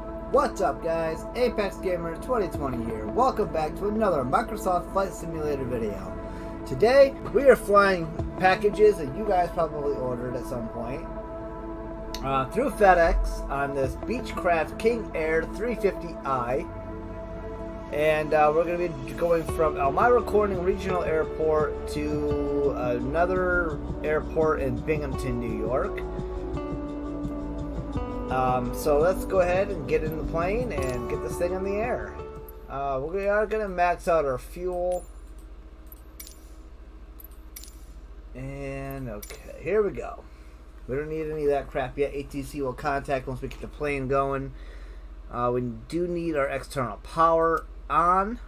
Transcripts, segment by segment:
What's up, guys? Apex Gamer 2020 here. Welcome back to another Microsoft Flight Simulator video. Today, we are flying packages that you guys probably ordered at some point through FedEx on this Beechcraft King Air 350i. And we're going to be going from Elmira Corning Regional Airport to another airport in Binghamton, New York. So let's go ahead and get in the plane and get this thing in the air. We are going to max out our fuel. And okay, here we go. We don't need any of that crap yet. ATC will contact once we get the plane going. We do need our external power on.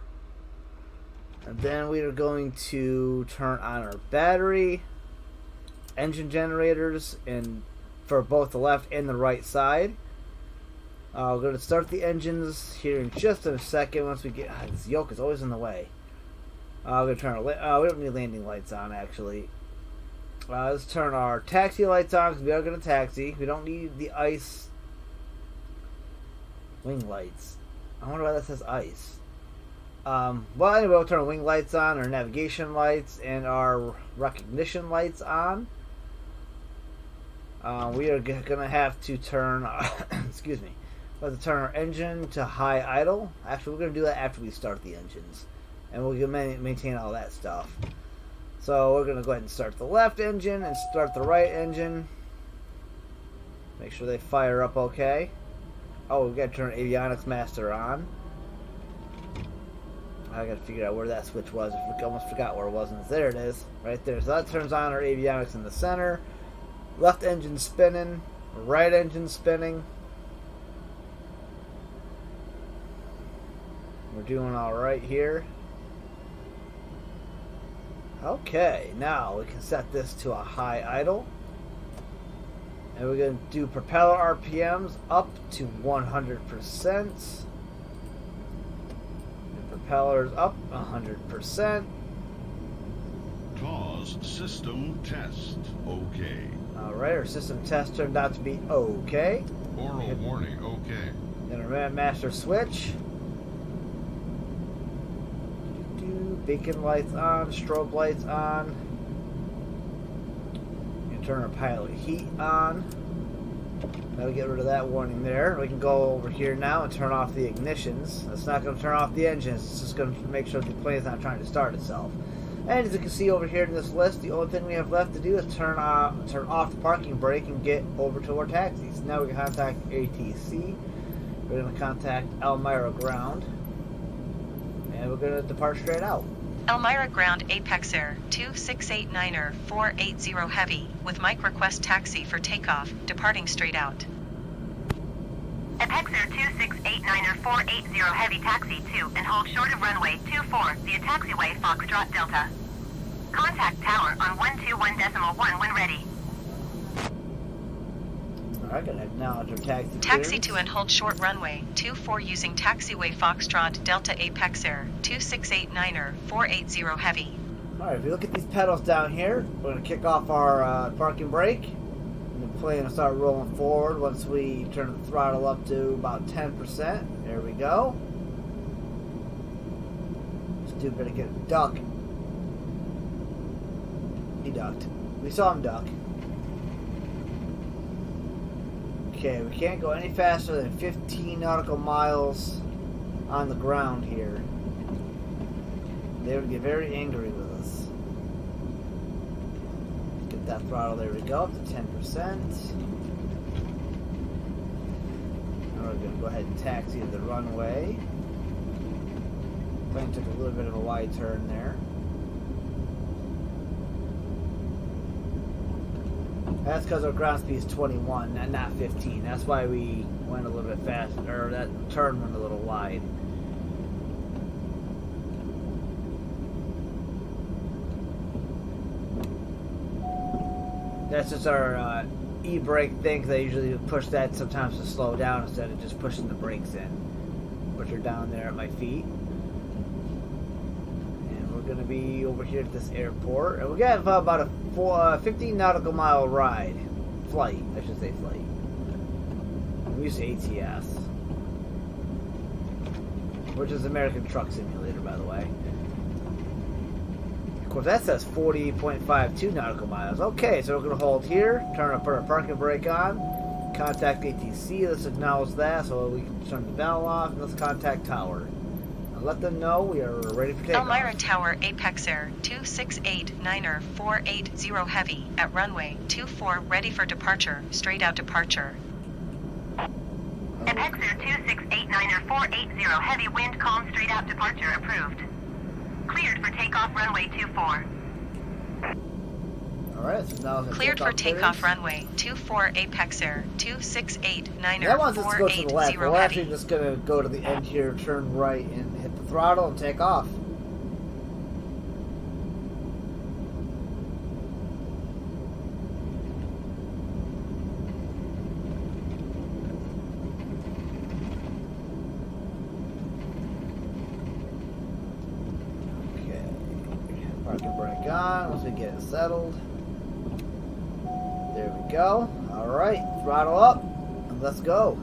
And then we are going to turn on our battery, engine generators, and for both the left and the right side. We're going to start the engines here in just a second. Once we get this yoke is always in the way. We're going to turn our we don't need landing lights on actually. Let's turn our taxi lights on because we are going to taxi. We don't need the ice wing lights. I wonder why that says ice. Well, anyway, we'll turn our wing lights on, our navigation lights, and our recognition lights on. We are going to have to turn, excuse me, we have to turn our engine to high idle. Actually, we're going to do that after we start the engines. And we'll maintain all that stuff. So we're going to go ahead and start the left engine and start the right engine. Make sure they fire up okay. Oh, we've got to turn avionics master on. I got to figure out where that switch was. I almost forgot where it was. There it is, right there. So that turns on our avionics in the center. Left engine spinning, right engine spinning. We're doing all right here. Okay, now we can set this to a high idle. And we're going to do propeller RPMs up to 100%. And propellers up 100%. Pause system test. Okay. Alright, our system test turned out to be okay. Oral warning, okay. Then our master switch. Beacon lights on, strobe lights on. And turn our pilot heat on. That'll get rid of that warning there. We can go over here now and turn off the ignitions. That's not going to turn off the engines. It's just going to make sure the plane's not trying to start itself. And as you can see over here in this list, the only thing we have left to do is turn off the parking brake and get over to our taxis. Now we can contact ATC. We're going to contact Elmira Ground. And we're going to depart straight out. Elmira Ground Apex Air 2689er 480 Heavy with Mike request taxi for takeoff, departing straight out. Apex Air 2689er 480 Heavy taxi to and hold short of runway 24 via taxiway Foxtrot Delta. Contact tower on 121.1 when ready. Alright, gonna acknowledge our taxi. Taxi to and hold short runway 24 using taxiway Foxtrot Delta Apex Air 2689er 480 Heavy. Alright, if you look at these pedals down here, we're gonna kick off our parking brake. And the plane will start rolling forward once we turn the throttle up to about 10%. There we go. This dude better get a duck. He ducked. We saw him duck. Okay, we can't go any faster than 15 nautical miles on the ground here. They would get very angry with us. Get that throttle, there we go, up to 10%. Now we're going to go ahead and taxi to the runway. Plane took a little bit of a wide turn there. That's because our ground speed is 21 and not 15. That's why we went a little bit faster, or that turn went a little wide. That's just our e-brake thing, because I usually push that sometimes to slow down instead of just pushing the brakes in, which are down there at my feet. And we're going to be over here at this airport, and we got about a 15 nautical mile flight. I'm used to ATS. which is American Truck Simulator, by the way. Of course, that says 40.52 nautical miles. Okay, so we're going to hold here, put our parking brake on, contact ATC, let's acknowledge that so we can turn the bell off, and let's contact Tower. Let them know we are ready for takeoff. Elmira Tower, Apex Air 2689er 480 Heavy at runway 24, ready for departure, straight out departure. Apex Air 2689er 480 Heavy, wind calm, straight out departure approved. Cleared for takeoff, runway 24. Alright, so now Cleared for takeoff, runway 24, Apex Air 2689er that wants us to go to the left. 480 We're actually Heavy. just going to go to the end here, turn right, and hit the throttle and take off. Okay. Parking brake on once we get it settled. There we go. Alright, throttle up, and let's go.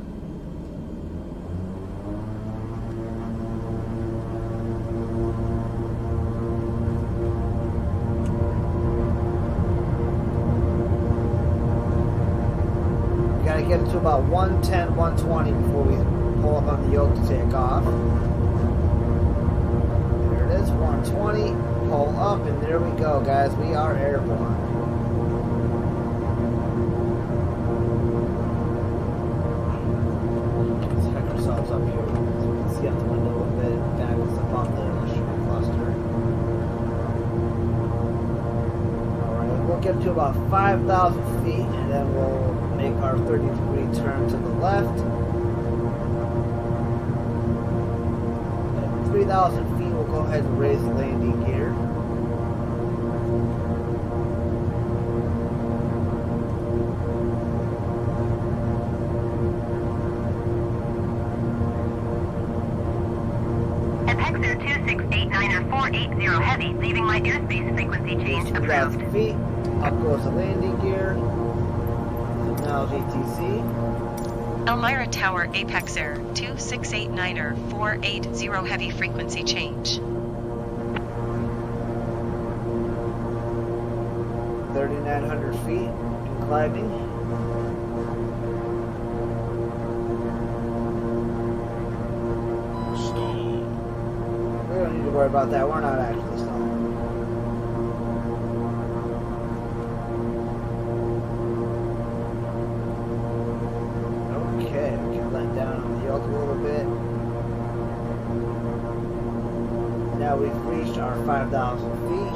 We gotta get it to about 110, 120 before we pull up on the yoke to take off. There it is, 120, pull up, and there we go, guys. We are airborne. Up here, so we can see out the window a little bit, back us up on the instrument cluster. Alright, we'll get to about 5,000 feet and then we'll make our 30-degree turn to the left. At 3,000 feet, we'll go ahead and raise the landing gear. Air 2689er 480 Heavy, leaving my airspace frequency change 2,000 approved. feet, up goes the landing gear. Now GTC. Elmira Tower, Apex Air 2689er 480 Heavy, frequency change. 3,900 feet and climbing. We don't need to worry about that. We're not actually stalling. Okay, we can let down on the yoke a little bit. Now we've reached our 5,000 feet.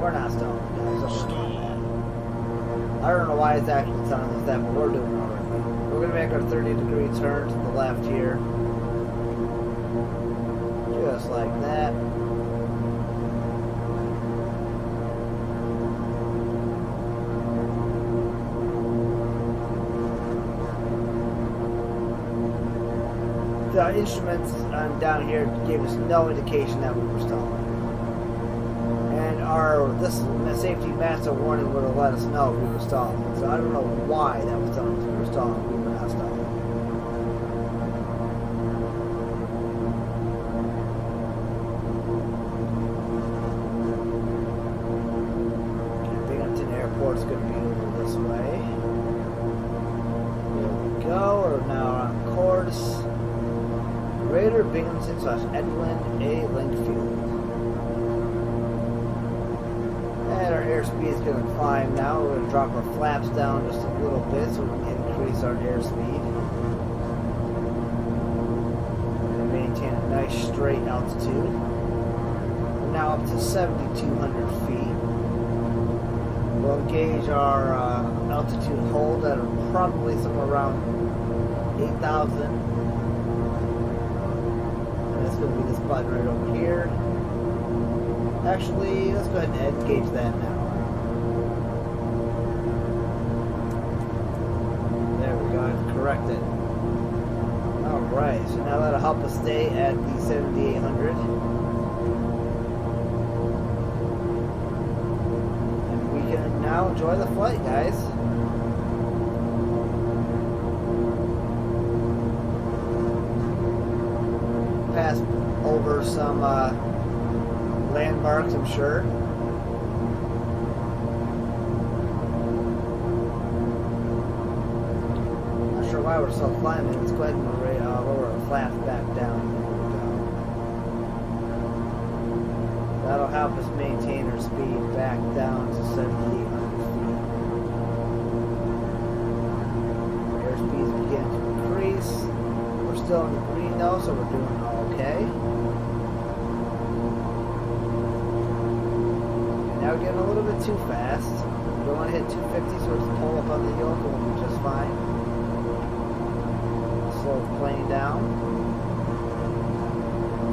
We're not stalling, guys. Don't worry about that. I don't know why it's actually telling us that, but we're doing it already. We're going to make our 30-degree turn to the left here. Just like that. The instruments down here gave us no indication that we were stalling. And this safety master warning would have let us know if we were stalling. So I don't know why that was telling us we were stalling. We were not stalling. Airport's going to be over this way. There we go. We're now on course. Greater Binghamton/Edwin A. Linkfield. And our airspeed is going to climb now. We're going to drop our flaps down just a little bit so we can increase our airspeed. And maintain a nice straight altitude. We're now up to 7,200 feet. We'll gauge our altitude hold at probably somewhere around 8,000. And it's going to be this button right over here. Actually, let's go ahead and gauge that now. There we go, I've corrected. Alright, so now that'll help us stay at the 7,800. Now enjoy the flight, guys. pass over some landmarks, I'm sure. Not sure why we're still climbing. Let's go ahead and lower our flaps back down. That'll help us maintain our speed back down to 7,800 feet. Airspeed's beginning to increase. We're still in the green though, so we're doing okay. And now we're getting a little bit too fast. We don't want to hit 250, so we'll just pull up on the yoke and we'll be just fine. Slow the plane down.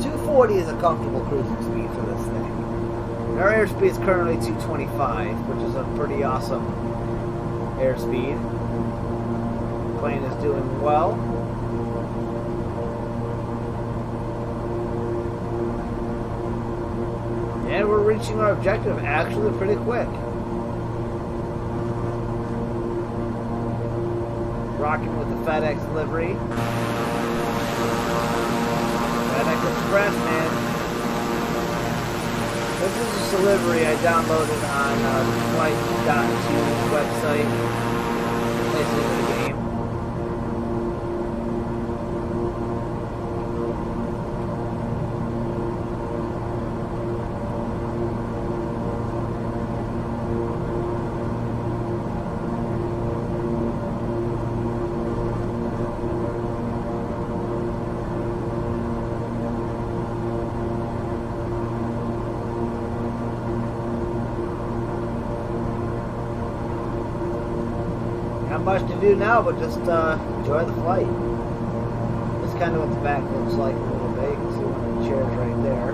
240 is a comfortable cruising speed for this thing. And our airspeed is currently 225, which is a pretty awesome airspeed. The plane is doing well. And we're reaching our objective actually pretty quick. Rocking with the FedEx livery. FedEx Express, man. This is just a livery I downloaded on the Flight.2 website. Nice into the game. Not much to do now, but just enjoy the flight. That's kind of what the back looks like a little bit. You can see one of the chairs right there.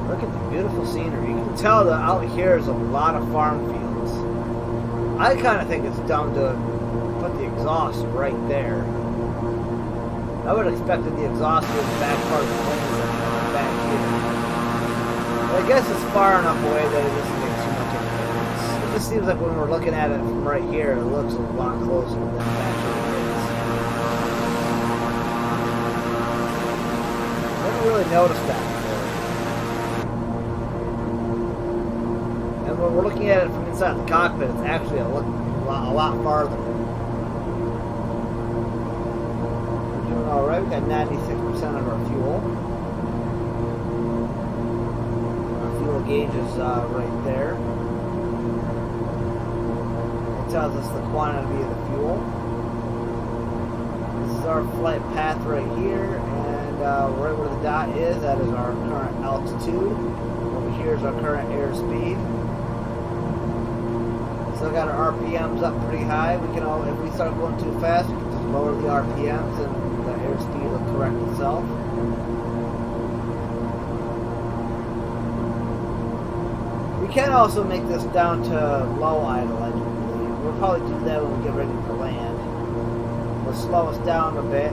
Look at the beautiful scenery. You can tell that out here is a lot of farm fields. I kind of think it's dumb to put the exhaust right there. I would have expected the exhaust to be the back part of the plane back here. But I guess it's far enough away that it doesn't make too much of a difference. It just seems like when we're looking at it from right here, it looks a lot closer than it actually is. I never really noticed that before. And when we're looking at it from inside the cockpit, it's actually a lot farther. Alright, we got 96% of our fuel. Our fuel gauge is right there. It tells us the quantity of the fuel. This is our flight path right here, and right where the dot is, that is our current altitude. Over here is our current airspeed. Still got our RPMs up pretty high. We can if we start going too fast, we can just lower the RPMs and the airspeed will correct itself. We can also make this down to low idle, I do believe. We'll probably do that when we get ready to land. It'll slow us down a bit.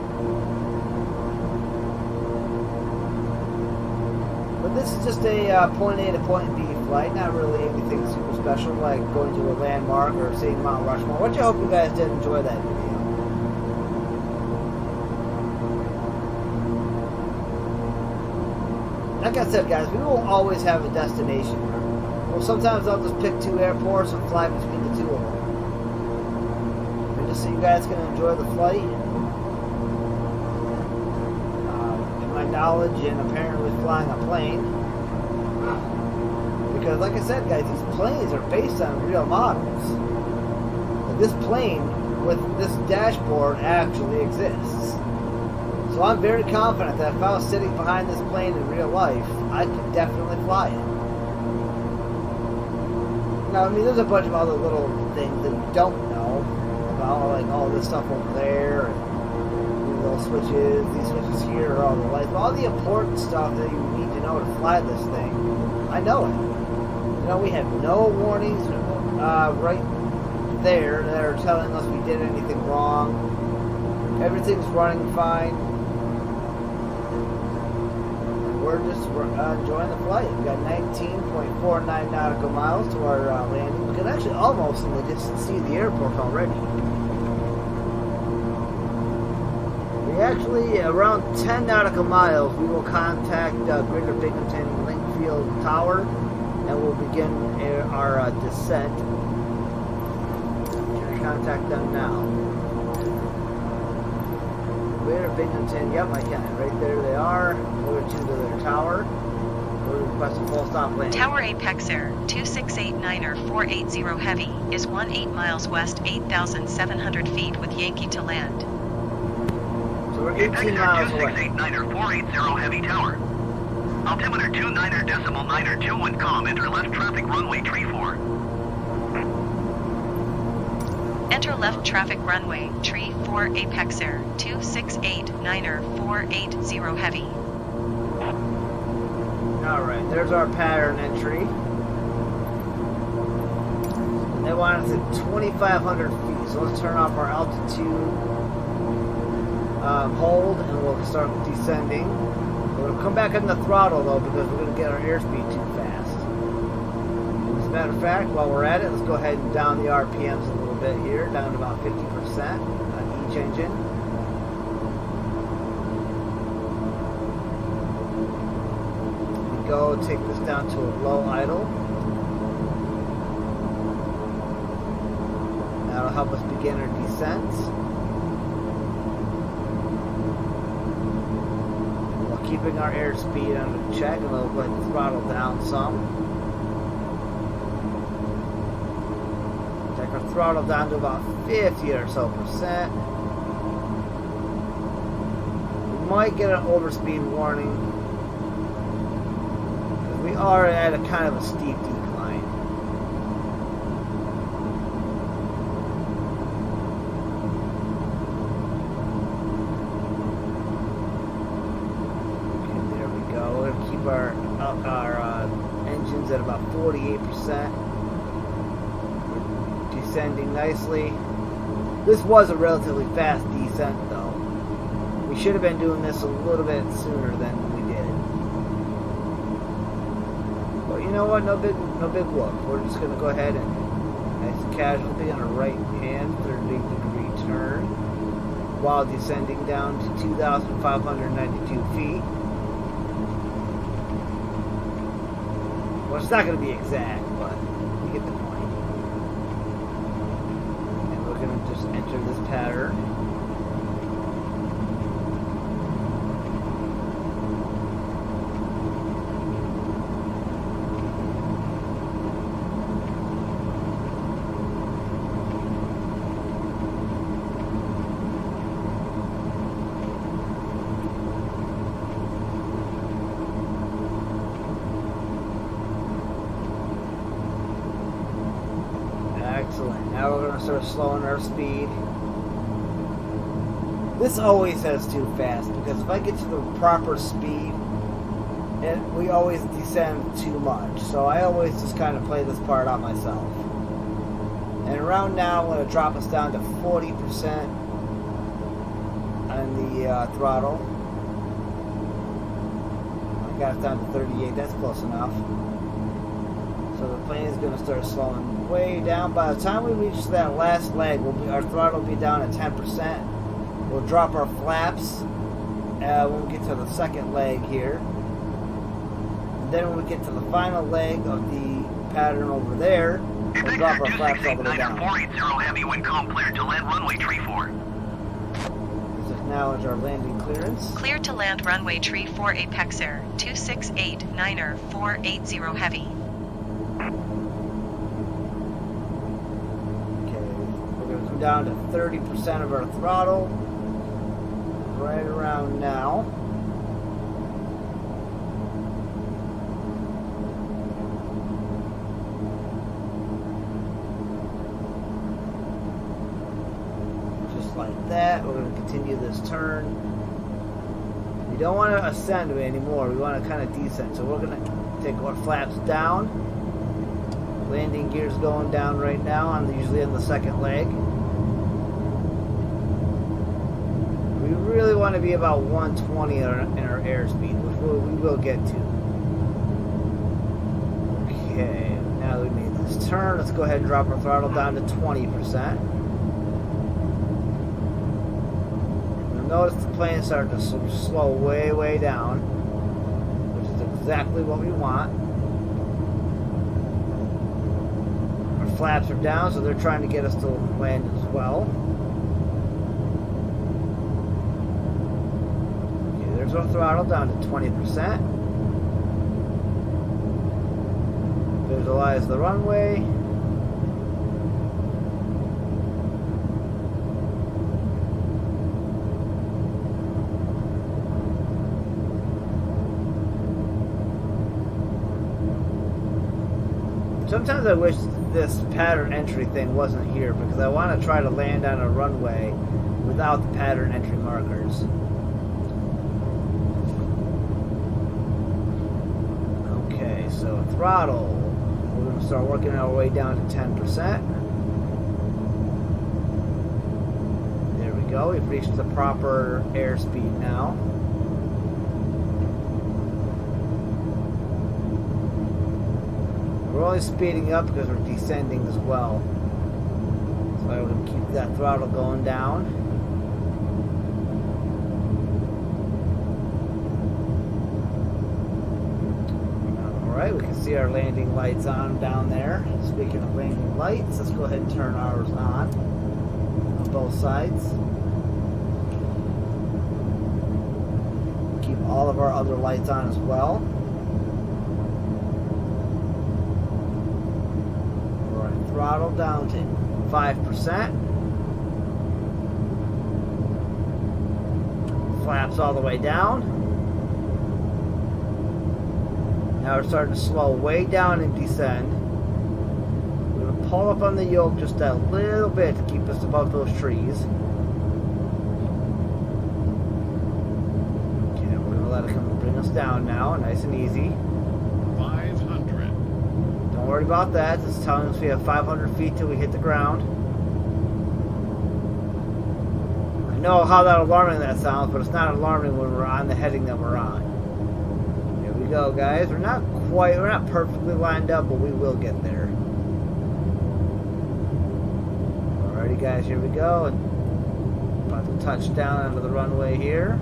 But this is just a point A to point B flight, not really anything super special like going to a landmark or seeing Mount Rushmore, which I hope you guys did enjoy that video. Like I said, guys, we won't always have a destination. Well, sometimes I'll just pick two airports and fly between the two of them. And just so you guys can enjoy the flight. My knowledge in apparently flying a plane. Because, like I said, guys, these planes are based on real models. Like this plane with this dashboard actually exists. So I'm very confident that if I was sitting behind this plane in real life, I could definitely fly it. Now, I mean, there's a bunch of other little things that you don't know about, like all this stuff over there, and these little switches, these switches here are all the lights. But all the important stuff that you need to know to fly this thing, I know it. You know, we have no warnings right there that are telling us we did anything wrong. Everything's running fine. We're we're enjoying the flight. We've got 19.49 nautical miles to our landing. We can actually almost in the distance see the airport already. We actually, around 10 nautical miles, we will contact Greater Binghamton Linkfield Tower, and we'll begin our descent. Can I contact them now? Greater Binghamton, yep, I can. Right there they are. Over to their tower. We'll request a full stop landing. Tower Apex Air 2689er 480 Heavy is 18 miles west, 8,700 feet with Yankee to land. So we're 18 miles away. 2689er 480 Heavy Tower. Altimeter 29er.9er 21 enter left traffic runway tree 4. Enter left traffic runway, tree 4 Apex Air 2689er 480 Heavy. Alright, there's our pattern entry. And they want us at 2,500 feet, so let's turn off our altitude hold and we'll start descending. We'll come back on the throttle though because we're going to get our airspeed too fast. As a matter of fact, while we're at it, let's go ahead and down the RPMs a little bit here, down to about 50% on each engine. We go take this down to a low idle. That'll help us begin our descent. Keeping our airspeed under check, and we'll go ahead and throttle down some. Take our throttle down to about 50 or so percent. We might get an overspeed warning. We are at a kind of a steep decline. Our engines at about 48%. We're descending nicely. This was a relatively fast descent though. We should have been doing this a little bit sooner than we did. But you know what? No big whoop. We're just going to go ahead and nice casualty on a right hand 30-degree turn while descending down to 2,592 feet. Well, it's not going to be exact, but you get the point. And we're going to just enter this pattern. Excellent. Now we're going to start slowing our speed. This always says too fast because if I get to the proper speed, we always descend too much. So I always just kind of play this part out myself. And around now, I'm going to drop us down to 40% on the throttle. I got it down to 38. That's close enough. So the plane is going to start slowing way down. By the time we reach that last leg, our throttle will be down at 10%. We'll drop our flaps when we get to the second leg here. And then when we get to the final leg of the pattern over there, we'll drop our flaps all the way down. 480 heavy wind calm cleared to land runway tree 4. Let's acknowledge our landing clearance. Clear to land runway tree 4 Apex Air 2689er 480 Heavy. Down to 30% of our throttle right around now. Just like that. We're going to continue this turn. We don't want to ascend anymore. We want to kind of descend. So we're going to take our flaps down. Landing gear's going down right now. Usually on the second leg. We really want to be about 120 in our airspeed, which we will get to. Okay, now that we made this turn, let's go ahead and drop our throttle down to 20%. You'll notice the plane is starting to slow way down, which is exactly what we want. Our flaps are down, so they're trying to get us to land as well. Okay, there's our throttle down to 20%. Visualize the runway. Sometimes I wish this pattern entry thing wasn't here because I want to try to land on a runway without the pattern entry markers. Okay, so throttle. We're going to start working our way down to 10%. There we go. We've reached the proper airspeed now. We're only speeding up because we're descending as well. So I would keep that throttle going down. Alright, we can see our landing lights on down there. Speaking of landing lights, let's go ahead and turn ours on both sides. Keep all of our other lights on as well. Throttle down to 5%. Flaps all the way down. Now we're starting to slow way down and descend. We're going to pull up on the yoke just a little bit to keep us above those trees. Okay, we're going to let it come and bring us down now, nice and easy. 500. Don't worry about that. It's telling us we have 500 feet till we hit the ground. I know how that alarming that sounds, but it's not alarming when we're on the heading that we're on. Here we go, guys. We're not perfectly lined up, but we will get there. Alrighty, guys, here we go. About to touch down onto the runway here.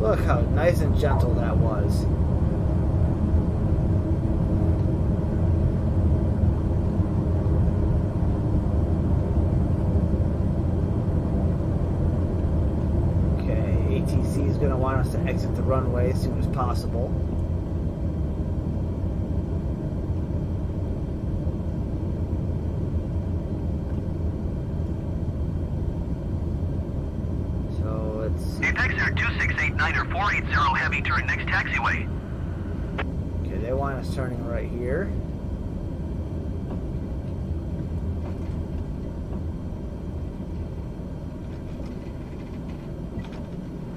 Look how nice and gentle that was. Okay, ATC is going to want us to exit the runway as soon as possible. So it's... Apex Air 2689er 480 Heavy, turn next taxiway. Okay, they want us turning right here.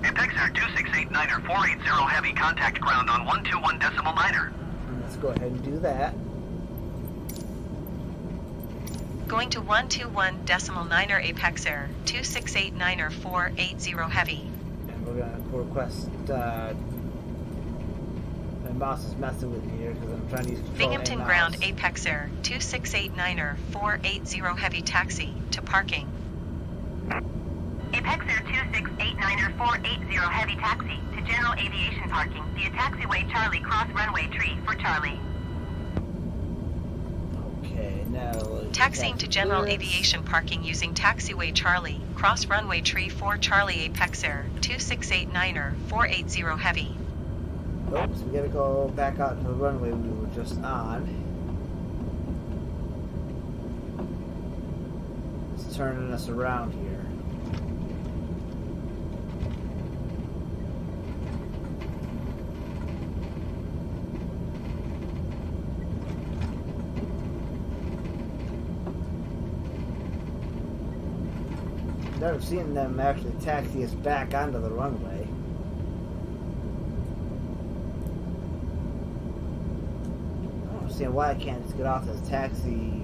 Apex Air 2689er 480 Heavy, contact ground on 121.9er. And let's go ahead and do that. Going to 121.9er Apex Air 2689er 480 Heavy. And we're going to request... my boss is messing with me here because I'm trying to use control Binghamton and Ground mouse. Apex Air 2689er 480 Heavy taxi to parking. Apex Air 2689er 480 Heavy taxi to general aviation parking via taxiway Charlie cross runway tree for Charlie. Okay, now... Taxiing to general aviation parking using taxiway Charlie, cross runway tree 4 Charlie Apex Air 2689er 480 Heavy. Oops, we gotta go back out to the runway we were just on. It's turning us around here. Never seen them actually taxi us back onto the runway. understand why I can't just get off this taxi.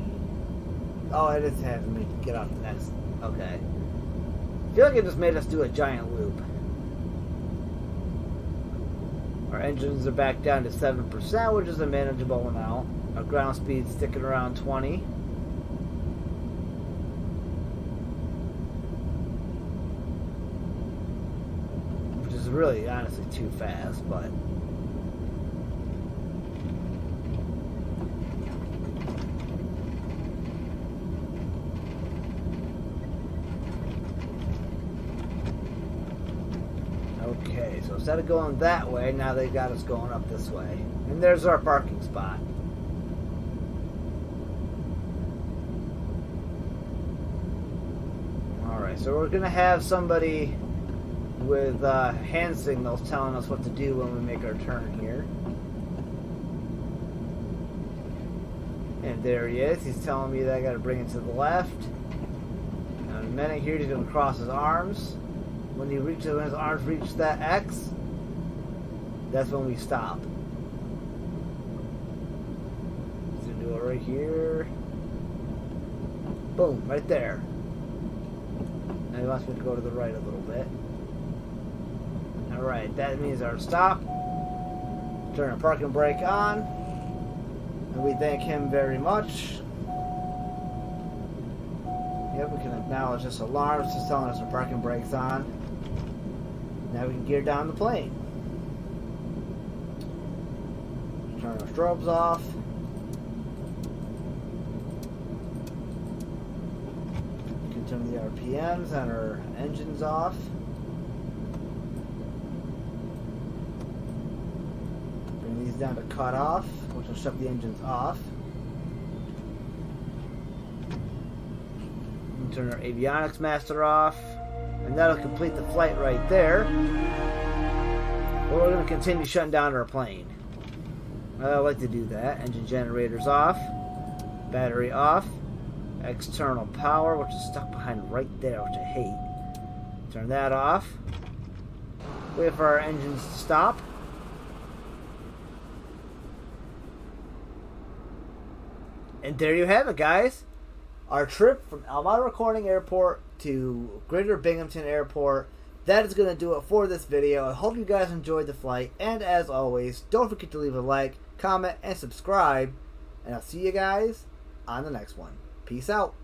Oh, it is having me get off the next. Okay. I feel like it just made us do a giant loop. Our engines are back down to 7%, which is a manageable amount. Our ground speed's sticking around 20. Which is really, honestly, too fast, but... Okay, so instead of going that way, now they got us going up this way. And there's our parking spot. Alright, so we're going to have somebody with hand signals telling us what to do when we make our turn here. And there he is. He's telling me that I got to bring it to the left. Now in a minute here, he's going to cross his arms. When his arms reach that X, that's when we stop. He's going to do it right here. Boom, right there. Now he wants me to go to the right a little bit. Alright, that means our stop. Turn our parking brake on. And we thank him very much. Yep, we can acknowledge this alarm. It's just telling us our parking brake's on. Now we can gear down the plane. Turn our strobes off. We can turn the RPMs and our engines off. Bring these down to cut off, which will shut the engines off. And turn our avionics master off. And that'll complete the flight right there. But we're going to continue shutting down our plane. I like to do that. Engine generators off. Battery off. External power, which is stuck behind right there, which I hate. Turn that off. Wait for our engines to stop. And there you have it, guys. Our trip from Elmira Corning Airport to Greater Binghamton Airport. That is going to do it for this video. I hope you guys enjoyed the flight. And as always, don't forget to leave a like, comment, and subscribe. And I'll see you guys on the next one. Peace out.